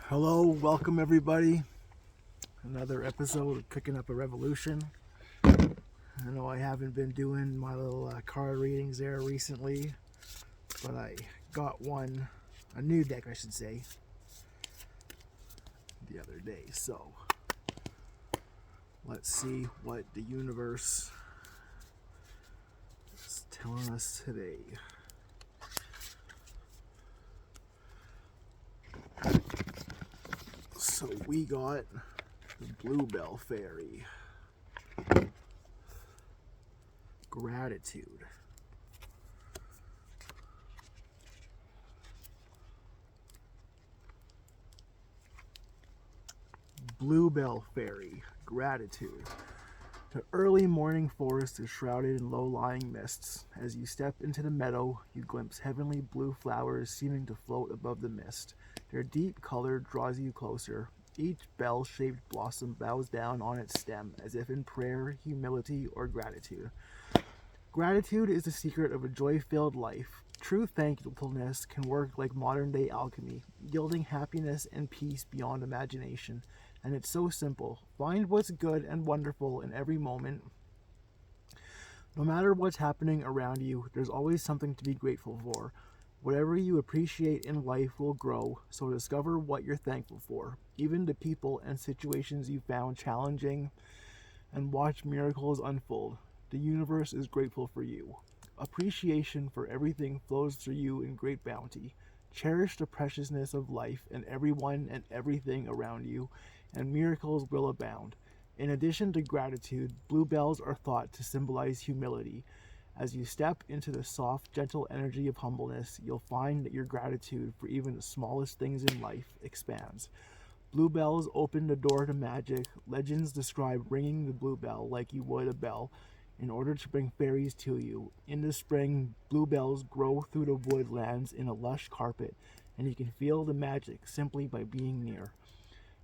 Hello, welcome everybody. Another episode of Cooking Up a Revolution. I know I haven't been doing my little card readings there recently, but I got a new deck I should say, the other day. So let's see what the universe is telling us today. So we got the Bluebell Fairy. Gratitude. Bluebell Fairy. Gratitude. The early morning forest is shrouded in low-lying mists. As you step into the meadow, you glimpse heavenly blue flowers seeming to float above the mist. Their deep color draws you closer. Each bell-shaped blossom bows down on its stem, as if in prayer, humility, or gratitude. Gratitude is the secret of a joy-filled life. True thankfulness can work like modern-day alchemy, yielding happiness and peace beyond imagination. And it's so simple. Find what's good and wonderful in every moment. No matter what's happening around you, there's always something to be grateful for. Whatever you appreciate in life will grow, so discover what you're thankful for, even the people and situations you found challenging, and watch miracles unfold. The universe is grateful for you. Appreciation for everything flows through you in great bounty. Cherish the preciousness of life and everyone and everything around you, and miracles will abound. In addition to gratitude, bluebells are thought to symbolize humility. As you step into the soft, gentle energy of humbleness, you'll find that your gratitude for even the smallest things in life expands. Bluebells open the door to magic. Legends describe ringing the bluebell like you would a bell in order to bring fairies to you. In the spring, bluebells grow through the woodlands in a lush carpet, and you can feel the magic simply by being near.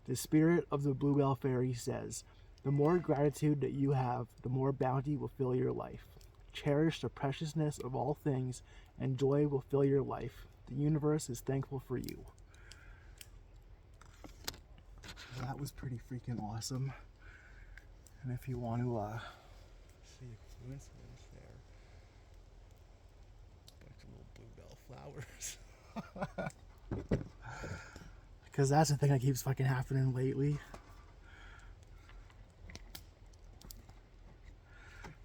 The spirit of the Bluebell Fairy says, the more gratitude that you have, the more bounty will fill your life. Cherish the preciousness of all things, and joy will fill your life. The universe is thankful for you. That was pretty freaking awesome. And if you want to see a coincidence there, a bunch of little bluebell flowers. Because that's the thing that keeps fucking happening lately.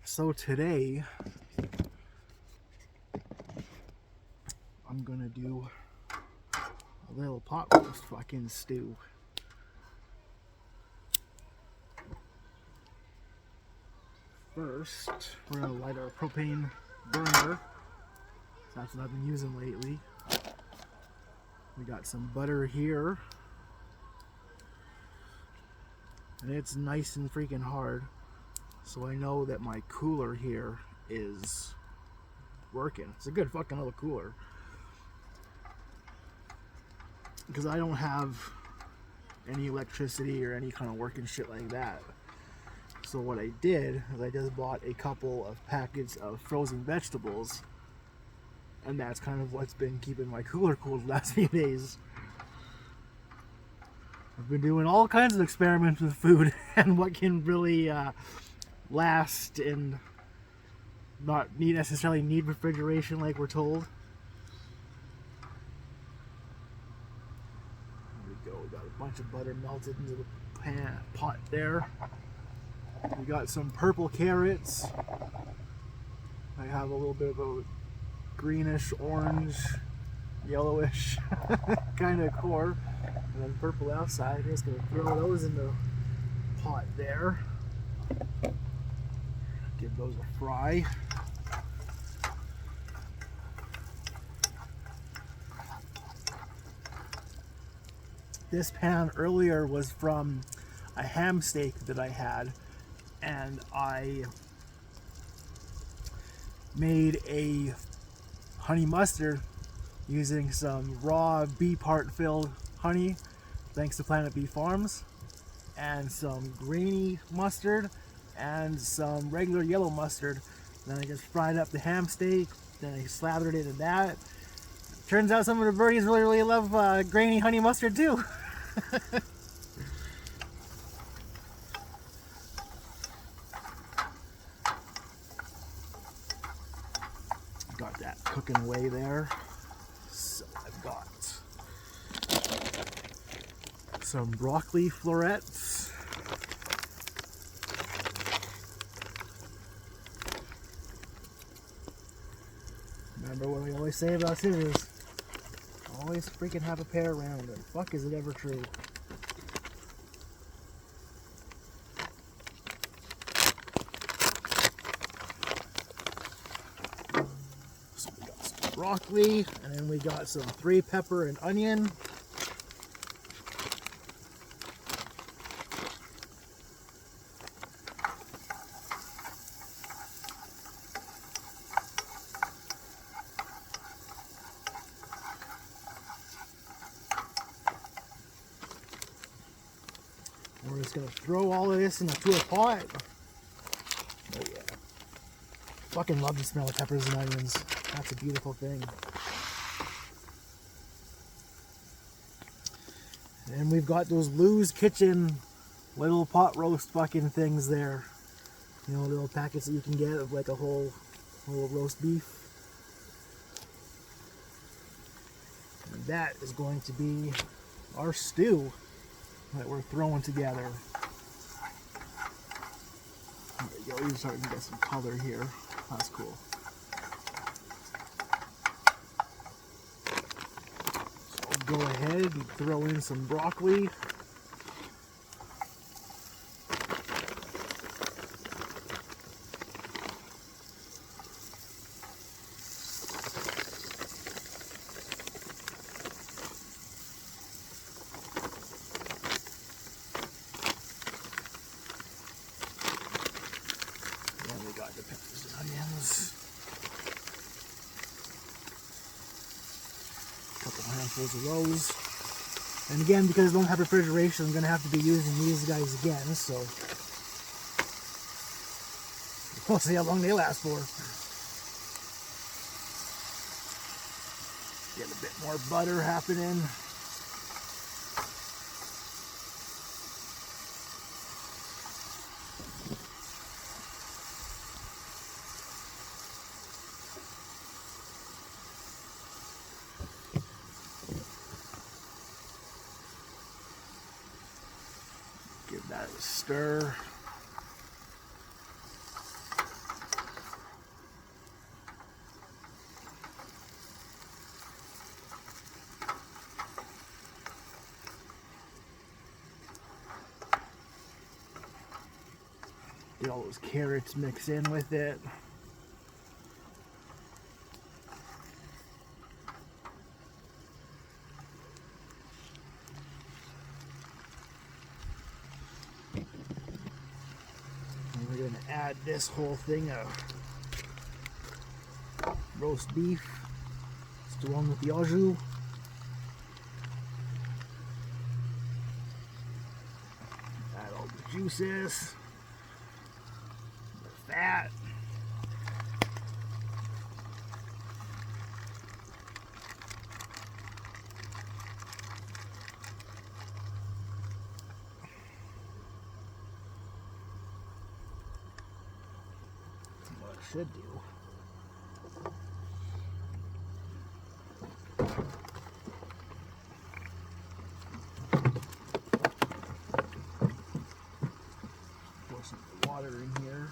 So today, I'm gonna do a little pot roast fucking stew. First, we're gonna light our propane burner. That's what I've been using lately. We got some butter here. And it's nice and freaking hard. So I know that my cooler here is working. It's a good fucking little cooler. Because I don't have any electricity or any kind of working shit like that. So what I did is I just bought a couple of packets of frozen vegetables. And that's kind of what's been keeping my cooler cool the last few days. I've been doing all kinds of experiments with food and what can really last and not necessarily need refrigeration like we're told. There we go. We got a bunch of butter melted into the pot there. We got some purple carrots. I have a little bit of a greenish, orange, yellowish kind of core, and then purple outside. I'm just going to throw those in the pot there. Give those a fry. This pan earlier was from a ham steak that I had, and I made a honey mustard using some raw bee part filled honey, thanks to Planet Bee Farms, and some grainy mustard and some regular yellow mustard. Then I just fried up the ham steak, then I slathered it in that. Turns out some of the birdies really love grainy honey mustard too. Got that cooking away there. So I've got some broccoli florets. Remember what I always say about scissors? Always freaking have a pair around, and fuck is it ever true. So we got some broccoli, and then we got some 3 pepper and onion. We're just gonna throw all of this into a pot. Oh yeah. Fucking love the smell of peppers and onions. That's a beautiful thing. And we've got those Lou's Kitchen little pot roast fucking things there. You know, little packets that you can get of like a whole roast beef. And that is going to be our stew that we're throwing together. There you go, you're starting to get some color here. That's cool. So I'll go ahead and throw in some broccoli. The peppers and onions. A couple handfuls of those. And again, because I don't have refrigeration, I'm going to have to be using these guys again, so we'll see how long they last for. Get a bit more butter happening. Give that a stir. Get all those carrots mixed in with it. And we're going to add this whole thing of roast beef, just along with the au jus. Add all the juices, the fat. What I should do. Pour some water in here.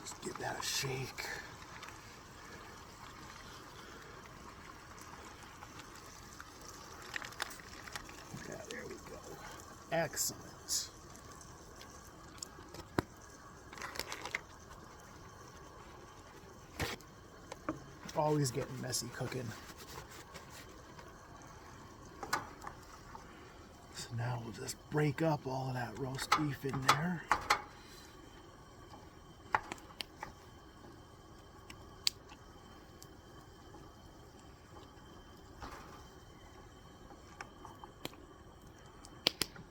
Just give that a shake. Okay, there we go. Excellent. Always getting messy cooking. So now we'll just break up all of that roast beef in there.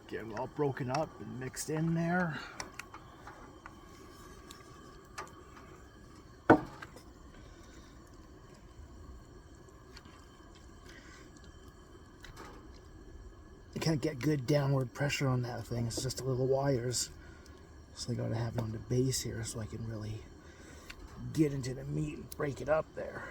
Get it all broken up and mixed in there. can't get good downward pressure on that thing. It's just a little wires. So I gotta have it on the base here so I can really get into the meat and break it up there.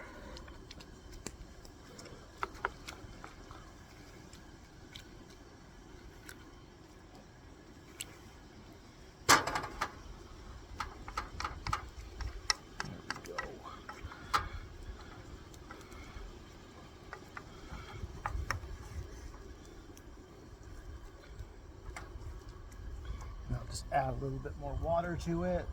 Just add a little bit more water to it.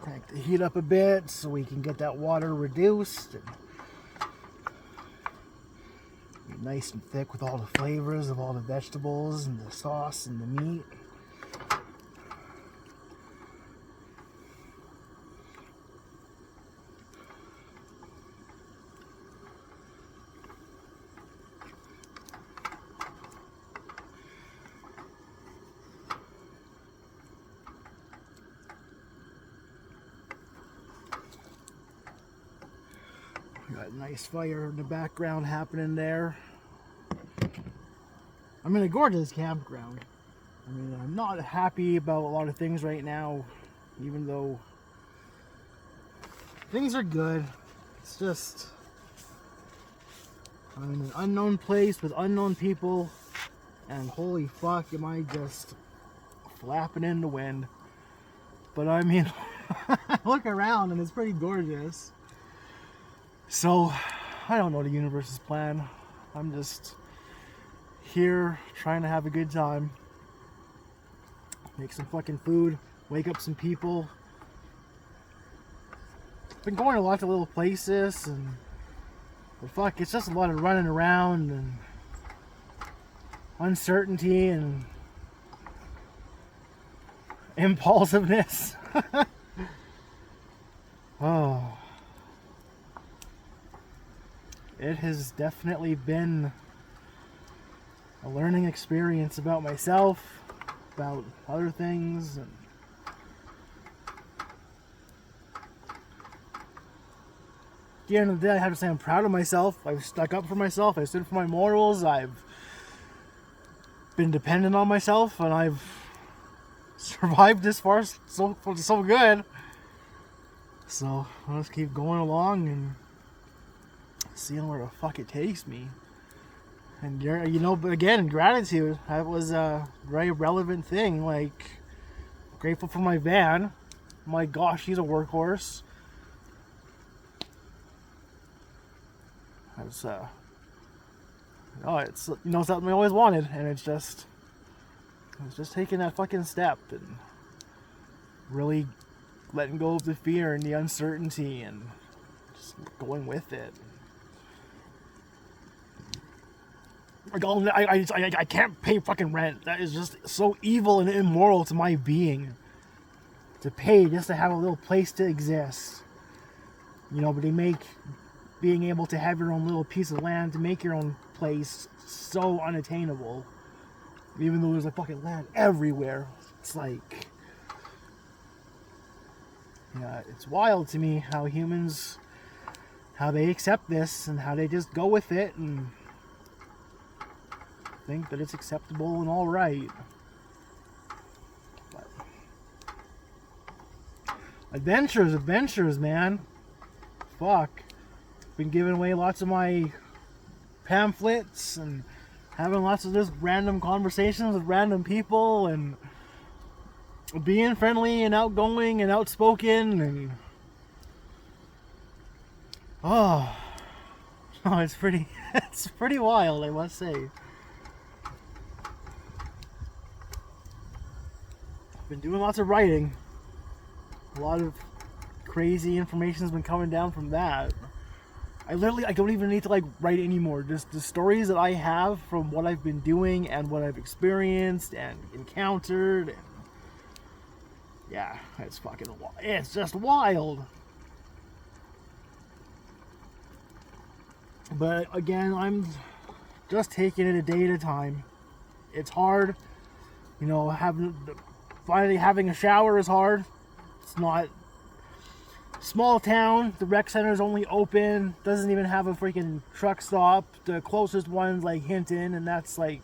Crank the heat up a bit so we can get that water reduced. And be nice and thick with all the flavors of all the vegetables and the sauce and the meat. Got a nice fire in the background happening there. I'm in a gorgeous campground. I mean, I'm not happy about a lot of things right now, even though things are good. It's just, I'm in an unknown place with unknown people, and holy fuck, am I just flapping in the wind. But I mean, look around and it's pretty gorgeous. So, I don't know the universe's plan. I'm just here trying to have a good time. Make some fucking food, wake up some people. Been going to lots of little places, but fuck, it's just a lot of running around and uncertainty and impulsiveness. Oh. It has definitely been a learning experience about myself, about other things, and at the end of the day, I have to say I'm proud of myself. I've stuck up for myself. I stood for my morals. I've been dependent on myself, and I've survived this far so good. So I'll just keep going along and seeing where the fuck it takes me. And you know, but again, gratitude, that was a very relevant thing. Like, grateful for my van. My gosh, he's a workhorse. It's it's, you know, something I always wanted, and it's just taking that fucking step and really letting go of the fear and the uncertainty and just going with it. I can't pay fucking rent. That is just so evil and immoral to my being. To pay just to have a little place to exist. You know, but they make being able to have your own little piece of land, to make your own place, so unattainable. Even though there's like fucking land everywhere. It's like, yeah, it's wild to me how humans, how they accept this and how they just go with it and think that it's acceptable and all right. But adventures, man. Fuck. Been giving away lots of my pamphlets and having lots of just random conversations with random people and being friendly and outgoing and outspoken and it's pretty wild, I must say. Been doing lots of writing. A lot of crazy information has been coming down from that. I don't even need to like write anymore. Just the stories that I have from what I've been doing and what I've experienced and encountered. And yeah, it's just wild. But again, I'm just taking it a day at a time. It's hard, you know. Finally having a shower is hard. It's not small town. The rec center's only open. Doesn't even have a freaking truck stop. The closest one's like Hinton, and that's like,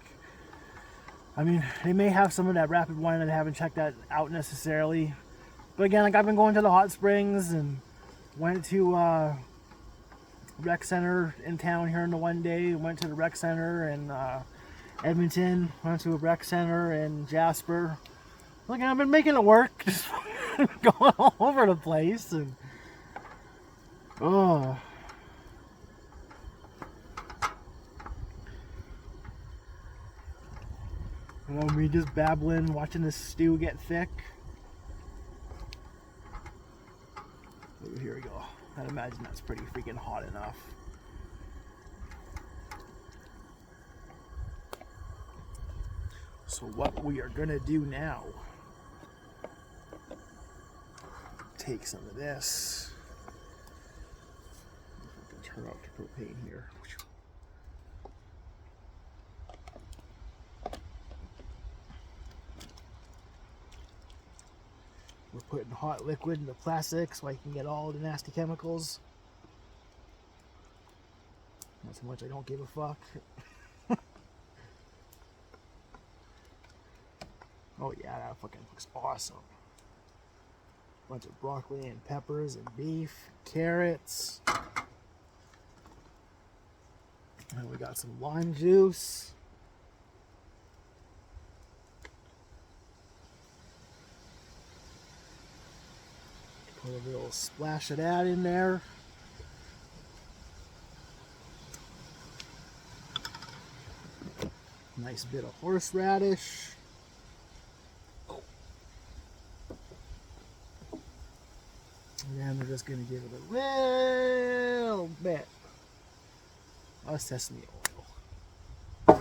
I mean, they may have some of that Rapid Wine, and I haven't checked that out necessarily. But again, like I've been going to the hot springs and went to rec center in town here in the one day. Went to the rec center in Edmonton. Went to a rec center in Jasper. Look, I've been making it work. Just going all over the place. And oh. You know, me just babbling, watching this stew get thick. Ooh, here we go. I'd imagine that's pretty freaking hot enough. So what we are gonna do now, take some of this. I can turn off the propane here. We're putting hot liquid in the plastic so I can get all the nasty chemicals. Not so much I don't give a fuck. Oh yeah, that fucking looks awesome. Bunch of broccoli and peppers and beef, carrots. And we got some lime juice. Put a little splash of that in there. Nice bit of horseradish. And then we're just going to give it a little bit of sesame oil.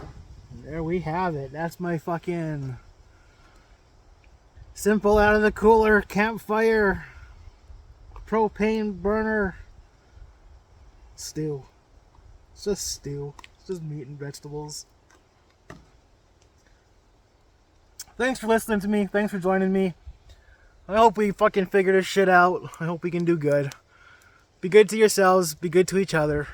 And there we have it. That's my fucking simple out of the cooler campfire propane burner stew. It's just stew. It's just meat and vegetables. Thanks for listening to me. Thanks for joining me. I hope we fucking figure this shit out. I hope we can do good. Be good to yourselves. Be good to each other.